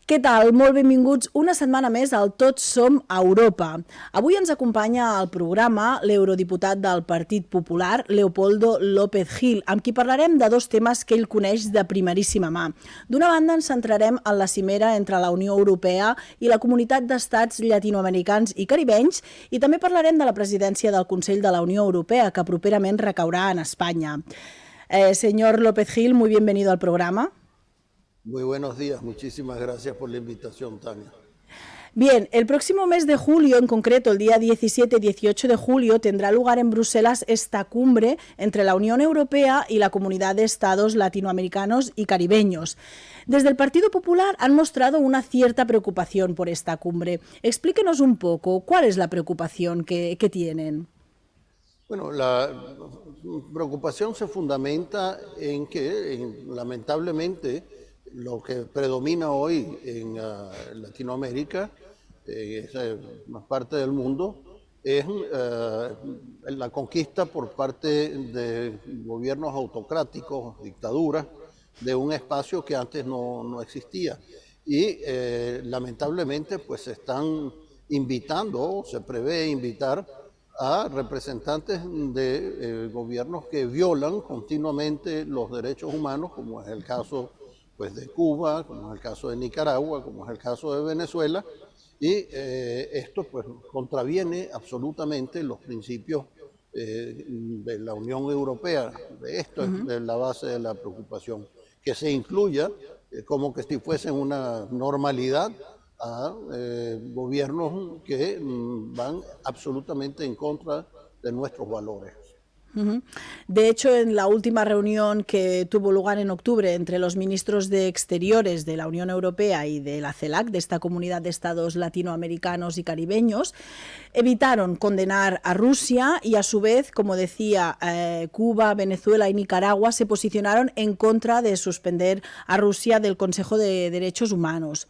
Què tal? Molt benvinguts una setmana més al Tots som a Europa. Avui ens acompanya al programa l'eurodiputat del Partit Popular, Leopoldo López Gil, amb qui parlarem de dos temes que ell coneix de primeríssima mà. D'una banda, ens centrarem en la cimera entre la Unió Europea i la Comunitat d'Estats Llatinoamericans i Caribenys i també parlarem de la presidència del Consell de la Unió Europea, que properament recaurà en Espanya. Señor López Gil, muy bienvenido al programa. Muy buenos días, muchísimas gracias por la invitación, Tania. Bien, el próximo mes de julio, en concreto el día 17 y 18 de julio, tendrá lugar en Bruselas esta cumbre entre la Unión Europea y la Comunidad de Estados Latinoamericanos y Caribeños. Desde el Partido Popular han mostrado una cierta preocupación por esta cumbre. Explíquenos un poco, ¿cuál es la preocupación que tienen? Bueno, la preocupación se fundamenta en que, lamentablemente, lo que predomina hoy en Latinoamérica, más parte del mundo, es la conquista por parte de gobiernos autocráticos, dictaduras, de un espacio que antes no existía. Y lamentablemente pues se están invitando, se prevé invitar a representantes de gobiernos que violan continuamente los derechos humanos, como es el caso pues de Cuba, como es el caso de Nicaragua, como es el caso de Venezuela, y esto pues contraviene absolutamente los principios de la Unión Europea. Esto es la base de la preocupación, que se incluya como que si fuesen una normalidad a gobiernos que van absolutamente en contra de nuestros valores. De hecho, en la última reunión que tuvo lugar en octubre entre los ministros de Exteriores de la Unión Europea y de la CELAC, de esta Comunidad de Estados Latinoamericanos y Caribeños, evitaron condenar a Rusia y a su vez, como decía, Cuba, Venezuela y Nicaragua se posicionaron en contra de suspender a Rusia del Consejo de Derechos Humanos.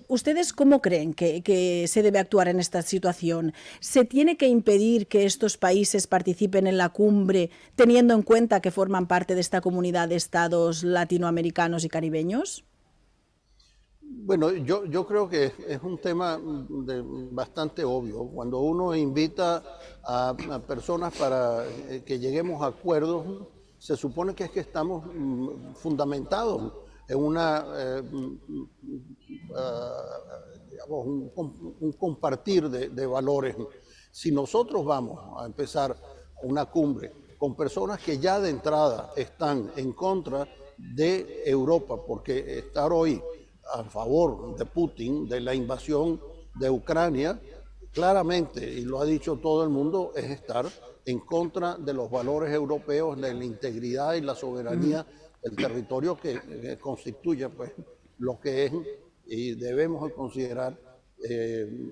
¿Ustedes cómo creen que se debe actuar en esta situación? ¿Se tiene que impedir que estos países participen en la cumbre, teniendo en cuenta que forman parte de esta comunidad de estados latinoamericanos y caribeños? Bueno, yo creo que es un tema bastante obvio. Cuando uno invita a personas para que lleguemos a acuerdos, se supone que es que estamos fundamentados en digamos, un compartir de valores. Si nosotros vamos a empezar una cumbre con personas que ya de entrada están en contra de Europa, porque estar hoy a favor de Putin, de la invasión de Ucrania, claramente, y lo ha dicho todo el mundo, es estar en contra de los valores europeos, de la integridad y la soberanía del territorio que constituye pues, lo que es y debemos considerar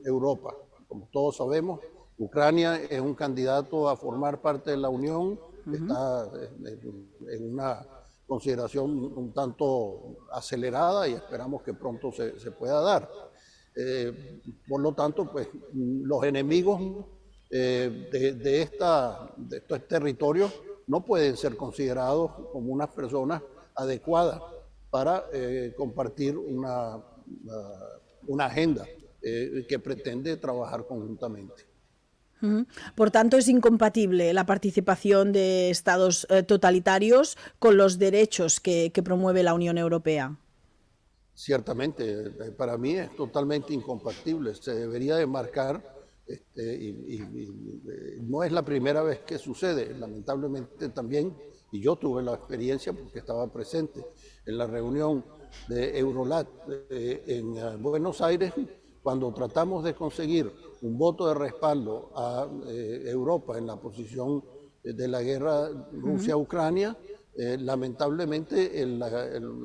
Europa. Como todos sabemos, Ucrania es un candidato a formar parte de la Unión, está en una consideración un tanto acelerada y esperamos que pronto se pueda dar. Por lo tanto, pues los enemigos de estos territorios no pueden ser considerados como unas personas adecuadas para compartir una agenda que pretende trabajar conjuntamente. Por tanto, es incompatible la participación de estados totalitarios con los derechos que promueve la Unión Europea. Ciertamente, para mí es totalmente incompatible. Se debería de marcar, no es la primera vez que sucede, lamentablemente también, y yo tuve la experiencia porque estaba presente en la reunión de Eurolat en Buenos Aires, cuando tratamos de conseguir un voto de respaldo a Europa en la posición de la guerra Rusia-Ucrania, lamentablemente el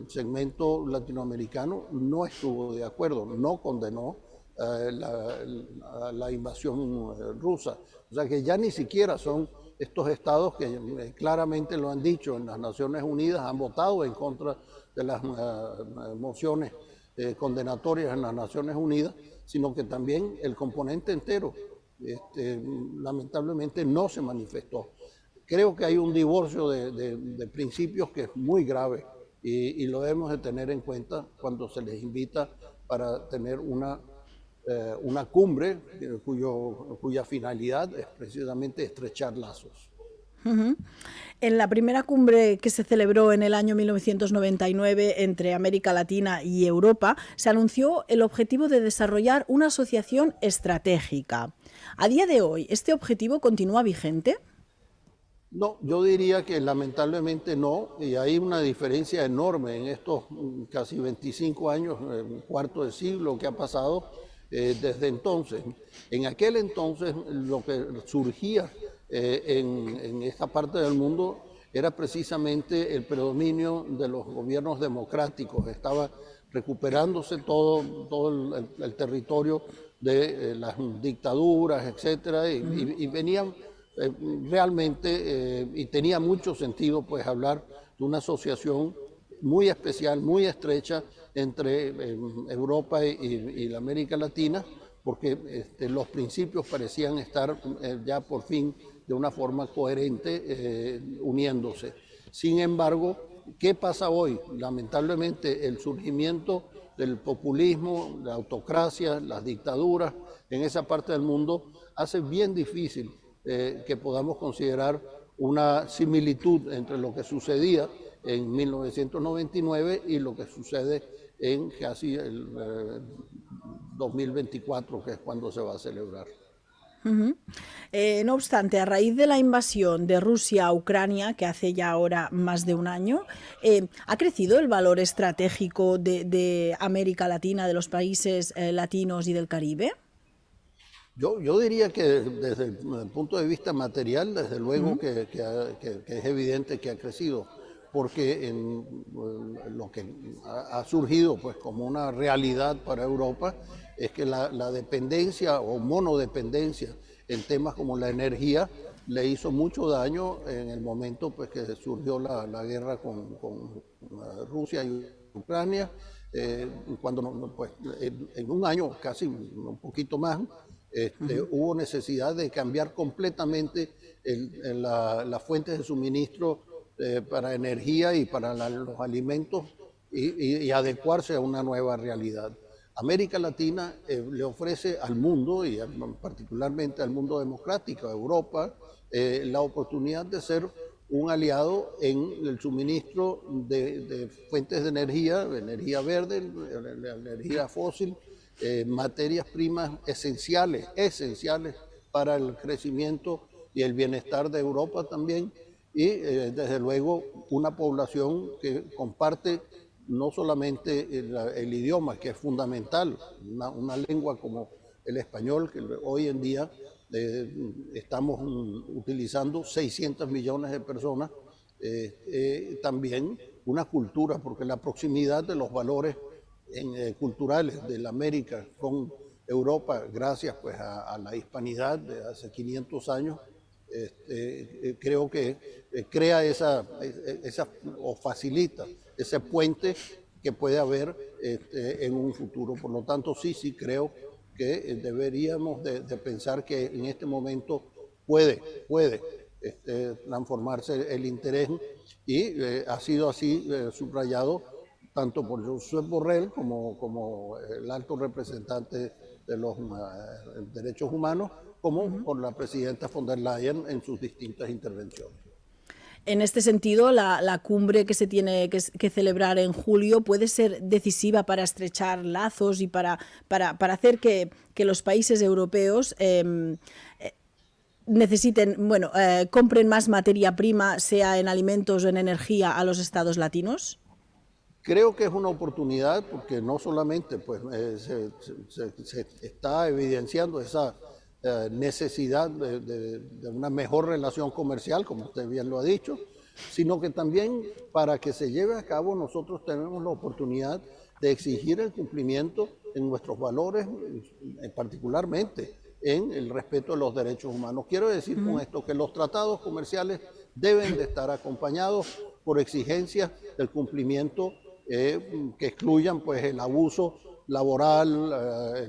segmento latinoamericano no estuvo de acuerdo, no condenó la invasión rusa. O sea que ya ni siquiera son estos estados que claramente lo han dicho en las Naciones Unidas, han votado en contra de las mociones condenatorias en las Naciones Unidas, sino que también el componente entero lamentablemente no se manifestó. Creo que hay un divorcio de principios que es muy grave y lo debemos de tener en cuenta cuando se les invita para tener una cumbre cuya finalidad es precisamente estrechar lazos. En la primera cumbre que se celebró en el año 1999 entre América Latina y Europa, se anunció el objetivo de desarrollar una asociación estratégica. A día de hoy, ¿este objetivo continúa vigente? No, yo diría que lamentablemente no, y hay una diferencia enorme en estos casi 25 años, un cuarto de siglo que ha pasado desde entonces. En aquel entonces lo que surgía en esta parte del mundo era precisamente el predominio de los gobiernos democráticos. Estaba recuperándose todo el territorio de las dictaduras, etcétera, y venían realmente, y tenía mucho sentido pues hablar de una asociación muy especial, muy estrecha entre Europa y la América Latina, porque los principios parecían estar ya por fin de una forma coherente uniéndose. Sin embargo, ¿qué pasa hoy? Lamentablemente el surgimiento del populismo, la autocracia, las dictaduras en esa parte del mundo hace bien difícil que podamos considerar una similitud entre lo que sucedía en 1999 y lo que sucede en casi el 2024, que es cuando se va a celebrar. No obstante, a raíz de la invasión de Rusia a Ucrania, que hace ya ahora más de un año, ¿ha crecido el valor estratégico de América Latina, de los países latinos y del Caribe? Yo diría que desde el punto de vista material, desde luego que es evidente que ha crecido, porque lo que ha surgido pues como una realidad para Europa es que la dependencia o monodependencia en temas como la energía le hizo mucho daño en el momento pues que surgió la guerra con Rusia y Ucrania, cuando pues, en un año, casi un poquito más, hubo necesidad de cambiar completamente las fuentes de suministro para energía y para los alimentos y adecuarse a una nueva realidad. América Latina le ofrece al mundo y particularmente al mundo democrático, a Europa, la oportunidad de ser un aliado en el suministro de fuentes de energía verde, energía fósil, materias primas esenciales para el crecimiento y el bienestar de Europa también, y desde luego una población que comparte no solamente el idioma, que es fundamental, una lengua como el español, que hoy en día estamos utilizando 600 millones de personas, también una cultura, porque la proximidad de los valores culturales de la América con Europa, gracias pues a la hispanidad de hace 500 años, creo que crea o facilita ese puente que puede haber en un futuro. Por lo tanto, sí creo que deberíamos de pensar que en este momento puede transformarse el interés y ha sido así subrayado tanto por Josep Borrell como el alto representante de los derechos humanos, como por la presidenta von der Leyen en sus distintas intervenciones. En este sentido, la cumbre que se tiene que celebrar en julio puede ser decisiva para estrechar lazos y para hacer que los países europeos compren más materia prima, sea en alimentos o en energía, a los estados latinos. Creo que es una oportunidad porque no solamente pues, se está evidenciando esa necesidad de una mejor relación comercial, como usted bien lo ha dicho, sino que también para que se lleve a cabo nosotros tenemos la oportunidad de exigir el cumplimiento en nuestros valores, particularmente en el respeto de los derechos humanos. Quiero decir con esto que los tratados comerciales deben de estar acompañados por exigencias del cumplimiento que excluyan pues el abuso laboral,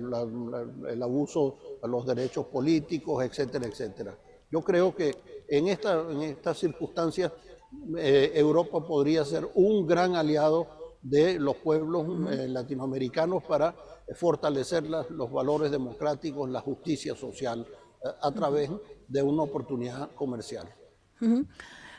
el abuso a los derechos políticos, etcétera, etcétera. Yo creo que en estas circunstancias Europa podría ser un gran aliado de los pueblos latinoamericanos para fortalecer los valores democráticos, la justicia social, a través de una oportunidad comercial.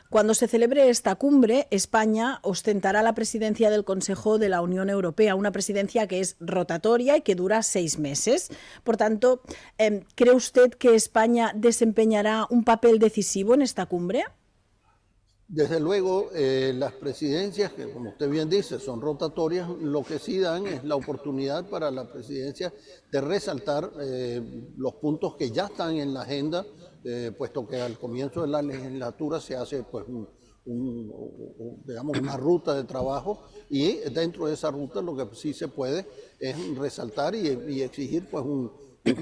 Cuando se celebre esta cumbre, España ostentará la presidencia del Consejo de la Unión Europea, una presidencia que es rotatoria y que dura 6 meses. Por tanto, ¿cree usted que España desempeñará un papel decisivo en esta cumbre? Desde luego, las presidencias, que como usted bien dice, son rotatorias, lo que sí dan es la oportunidad para la presidencia de resaltar los puntos que ya están en la agenda, puesto que al comienzo de la legislatura se hace pues, digamos, una ruta de trabajo, y dentro de esa ruta lo que sí se puede es resaltar y exigir pues, un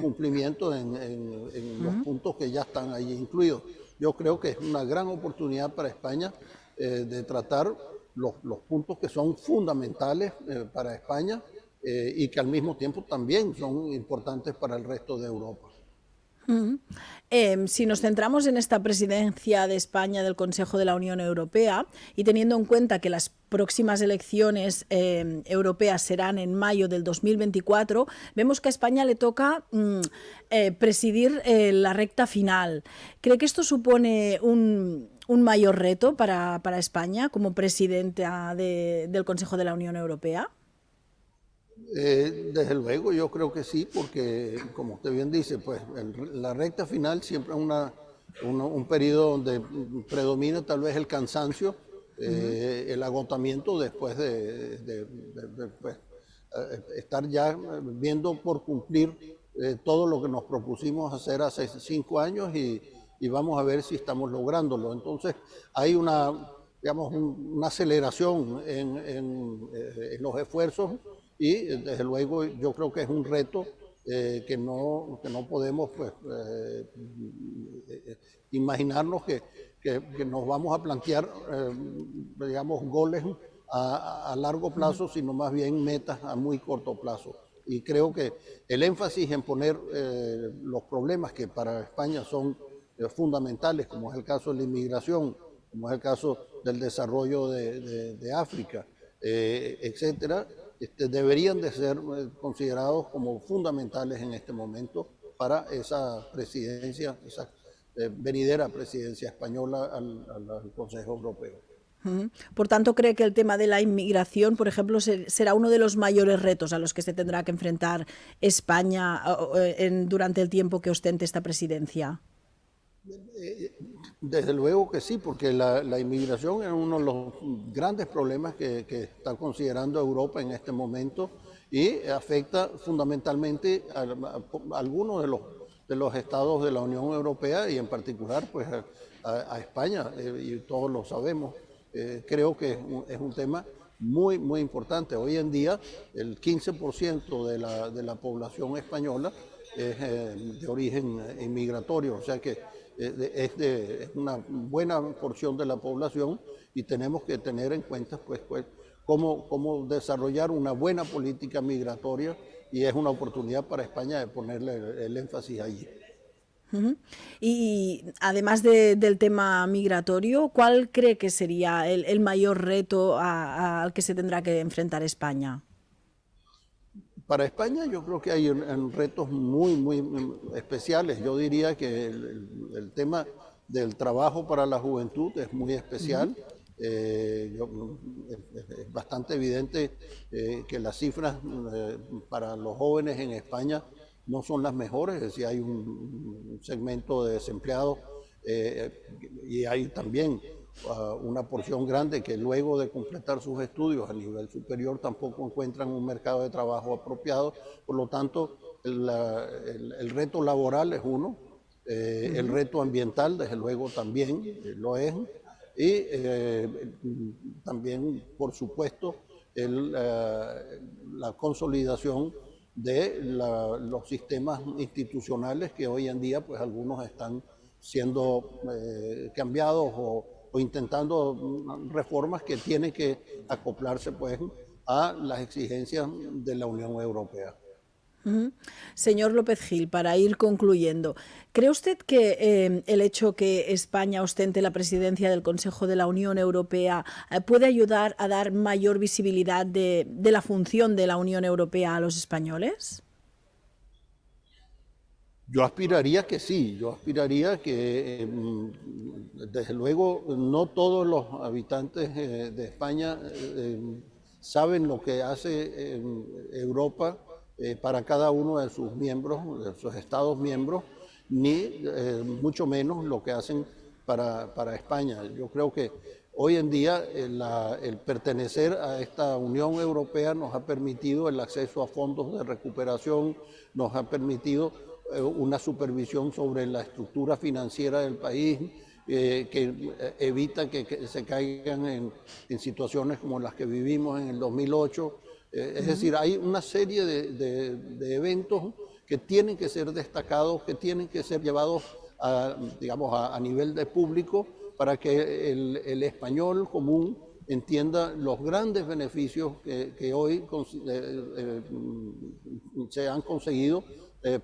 cumplimiento en los puntos que ya están ahí incluidos. Yo creo que es una gran oportunidad para España de tratar los puntos que son fundamentales para España y que al mismo tiempo también son importantes para el resto de Europa. Si nos centramos en esta presidencia de España del Consejo de la Unión Europea y teniendo en cuenta que las próximas elecciones europeas serán en mayo del 2024, vemos que a España le toca presidir la recta final. ¿Cree que esto supone un mayor reto para España como presidenta del Consejo de la Unión Europea? Desde luego, yo creo que sí, porque como usted bien dice, pues la recta final siempre es un periodo donde predomina tal vez el cansancio, el agotamiento después de pues, estar ya viendo por cumplir todo lo que nos propusimos hacer hace 5 años y vamos a ver si estamos lográndolo. Entonces hay digamos, una aceleración en los esfuerzos. Y desde luego yo creo que es un reto que no podemos pues, imaginarnos que nos vamos a plantear, digamos, goles a largo plazo, sino más bien metas a muy corto plazo. Y creo que el énfasis en poner los problemas que para España son fundamentales, como es el caso de la inmigración, como es el caso del desarrollo de África, etcétera, deberían de ser considerados como fundamentales en este momento para esa presidencia, esa venidera presidencia española al Consejo Europeo. Por tanto, ¿cree que el tema de la inmigración, por ejemplo, será uno de los mayores retos a los que se tendrá que enfrentar España durante el tiempo que ostente esta presidencia? Desde luego que sí, porque la inmigración es uno de los grandes problemas que está considerando Europa en este momento y afecta fundamentalmente a algunos de los estados de la Unión Europea y en particular pues a España, y todos lo sabemos. Creo que es un tema muy, muy importante. Hoy en día el 15% de la población española es de origen inmigratorio, o sea que es una buena porción de la población y tenemos que tener en cuenta pues cómo desarrollar una buena política migratoria, y es una oportunidad para España de ponerle el énfasis allí. Y además del tema migratorio, ¿cuál cree que sería el mayor reto al que se tendrá que enfrentar España? Para España yo creo que hay retos muy, muy especiales. Yo diría que el tema del trabajo para la juventud es muy especial. Es bastante evidente que las cifras para los jóvenes en España no son las mejores, es decir, hay un segmento de desempleados y hay también una porción grande que luego de completar sus estudios a nivel superior tampoco encuentran un mercado de trabajo apropiado. Por lo tanto, el reto laboral es uno, el reto ambiental desde luego también lo es, y también por supuesto la consolidación de los sistemas institucionales que hoy en día pues algunos están siendo cambiados o intentando reformas que tienen que acoplarse pues a las exigencias de la Unión Europea. Ujú. Señor López Gil, para ir concluyendo, ¿cree usted que el hecho que España ostente la presidencia del Consejo de la Unión Europea puede ayudar a dar mayor visibilidad de la función de la Unión Europea a los españoles? Yo aspiraría que sí, yo aspiraría que, desde luego, no todos los habitantes de España saben lo que hace Europa para cada uno de sus miembros, de sus Estados miembros, ni mucho menos lo que hacen para España. Yo creo que hoy en día el pertenecer a esta Unión Europea nos ha permitido el acceso a fondos de recuperación, nos ha permitido una supervisión sobre la estructura financiera del país, que evita que se caigan en situaciones como las que vivimos en el 2008. Es decir, hay una serie de eventos que tienen que ser destacados, que tienen que ser llevados digamos, a nivel de público para que el español común entienda los grandes beneficios que hoy se han conseguido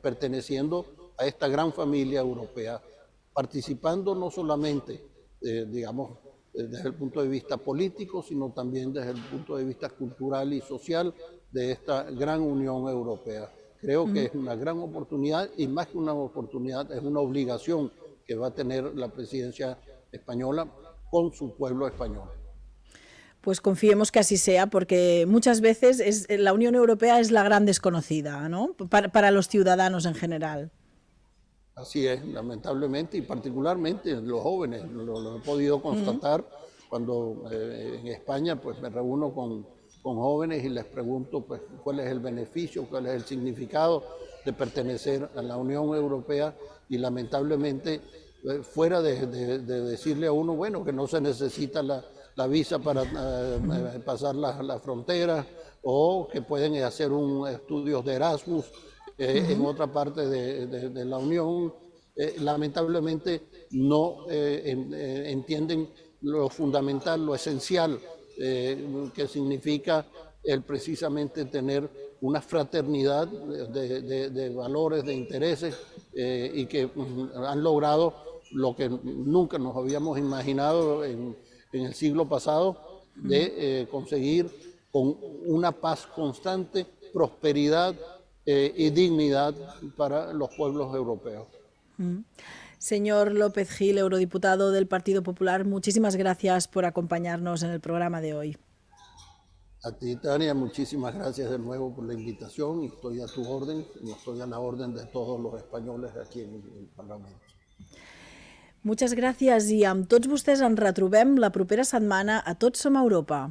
perteneciendo a esta gran familia europea, participando no solamente, digamos, desde el punto de vista político, sino también desde el punto de vista cultural y social de esta gran Unión Europea. Creo que es una gran oportunidad y más que una oportunidad, es una obligación que va a tener la presidencia española con su pueblo español. Pues confiemos que así sea, porque muchas veces la Unión Europea es la gran desconocida, ¿no? Para los ciudadanos en general. Así es, lamentablemente, y particularmente los jóvenes, lo he podido constatar cuando en España pues me reúno con jóvenes y les pregunto pues cuál es el beneficio, cuál es el significado de pertenecer a la Unión Europea, y lamentablemente fuera de decirle a uno, bueno, que no se necesita la visa para pasar la frontera, o que pueden hacer estudios de Erasmus en otra parte de la Unión, lamentablemente no entienden lo fundamental, lo esencial que significa el precisamente tener una fraternidad de valores, de intereses, y que han logrado lo que nunca nos habíamos imaginado en el siglo pasado, de conseguir con una paz constante, prosperidad y dignidad para los pueblos europeos. Señor López Gil, eurodiputado del Partido Popular, muchísimas gracias por acompañarnos en el programa de hoy. A ti, Tania, muchísimas gracias de nuevo por la invitación, y estoy a tu orden, y estoy a la orden de todos los españoles aquí en el Parlamento. Muchas gràcies i amb tots vostès ens retrobem la propera setmana a Tots som Europa.